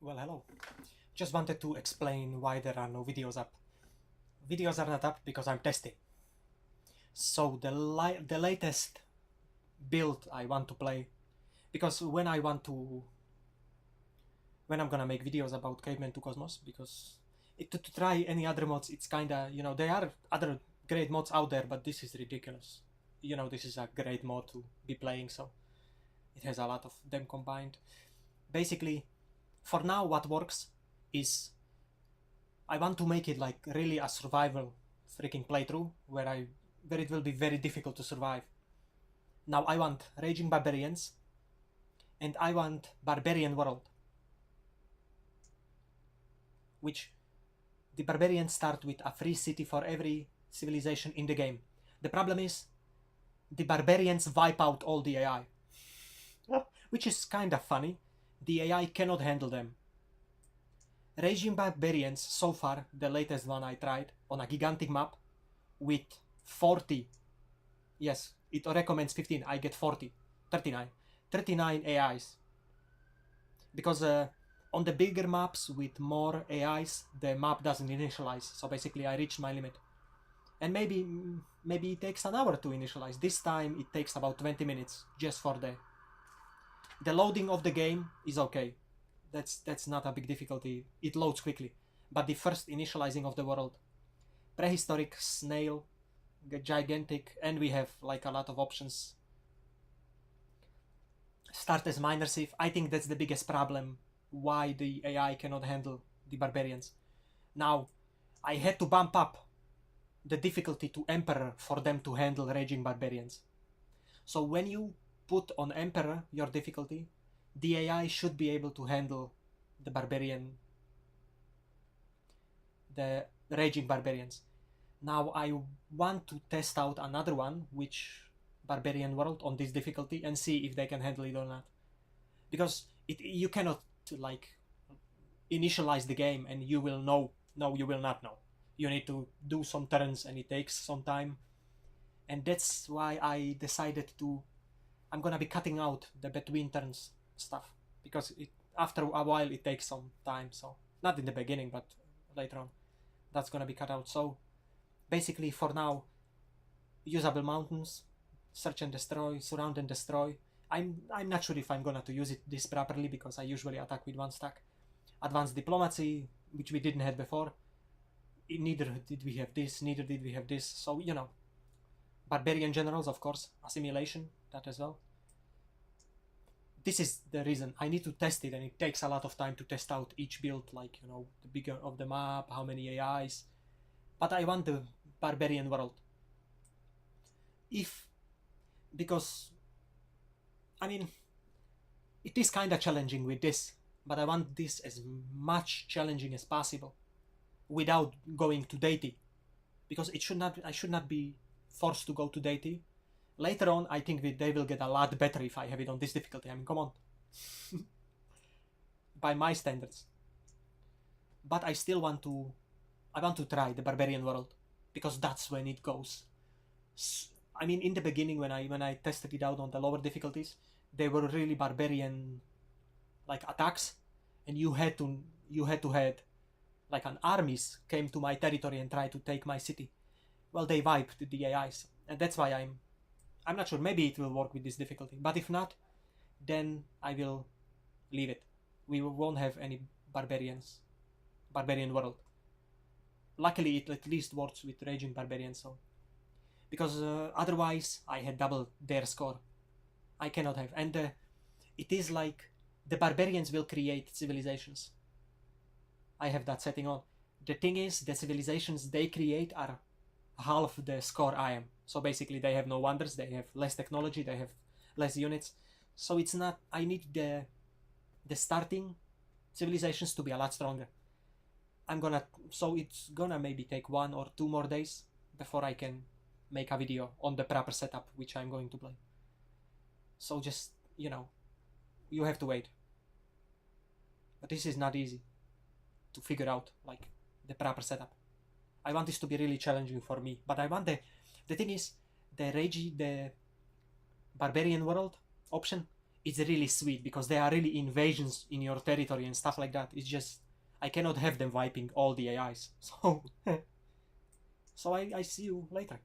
Well, hello. Just wanted to explain why there are no videos up. Videos are not up because I'm testing. So the latest build I want to play, because when I'm gonna make videos about Caveman to Cosmos, because to try any other mods, it's kinda, there are other great mods out there, but this is ridiculous. This is a great mod to be playing, so it has a lot of them combined. Basically, for now, what works is I want to make it like really a survival freaking playthrough where it will be very difficult to survive. Now I want Raging Barbarians and I want Barbarian World, which the barbarians start with a free city for every civilization in the game. The problem is the barbarians wipe out all the AI, which is kind of funny. The AI cannot handle them. Raging Barbarians, so far, the latest one I tried, on a gigantic map with 40. Yes, it recommends 15, I get 40. 39. 39 AIs. Because on the bigger maps with more AIs, the map doesn't initialize. So basically I reached my limit. And maybe it takes an hour to initialize. This time it takes about 20 minutes just for the loading of the game is okay. That's not a big difficulty. It loads quickly. But the first initializing of the world, prehistoric, snail, gigantic, and we have like a lot of options. Start as minor civ. I think that's the biggest problem why the AI cannot handle the barbarians. Now, I had to bump up the difficulty to Emperor for them to handle raging barbarians. So when you put on Emperor your difficulty, the AI should be able to handle the raging barbarians. Now I want to test out another one, which Barbarian World, on this difficulty and see if they can handle it or not. Because you cannot like initialize the game and you will know. No, you will not know. You need to do some turns and it takes some time. And that's why I decided I'm gonna be cutting out the between turns stuff, because after a while it takes some time. So not in the beginning, but later on, that's gonna be cut out. So basically, for now, usable mountains, search and destroy, surround and destroy. I'm not sure if I'm gonna to use this properly, because I usually attack with one stack. Advanced diplomacy, which we didn't have before. Neither did we have this. Neither did we have this. So barbarian generals, of course, assimilation, that as well. This is the reason I need to test it, and it takes a lot of time to test out each build, like the bigger of the map, how many AIs. But I want the barbarian world. Because I mean, it is kind of challenging with this, but I want this as much challenging as possible without going to deity, because I should not be forced to go to deity. Later on, I think they will get a lot better if I have it on this difficulty. I mean, come on. By my standards. But I still want to try the barbarian world, because that's when it goes. I mean, in the beginning, when I tested it out on the lower difficulties, they were really barbarian like attacks, and you had to head like an armies came to my territory and tried to take my city. Well, they wiped the AIs, and that's why I'm not sure. Maybe it will work with this difficulty, but if not, then I will leave it. We won't have any barbarian world. Luckily, it at least works with raging barbarians, so because otherwise I had double their score. I cannot have, and it is like the barbarians will create civilizations. I have that setting on. The thing is, the civilizations they create are half the score I am. So basically, they have no wonders, they have less technology, they have less units. So it's not. I need the starting civilizations to be a lot stronger. So it's gonna maybe take 1 or 2 more days before I can make a video on the proper setup, which I'm going to play. So just you have to wait. But this is not easy to figure out, like the proper setup. I want this to be really challenging for me, but I want the thing is the barbarian world option it's really sweet because they are really invasions in your territory and stuff like that. It's just I cannot have them wiping all the AIs. So so I see you later.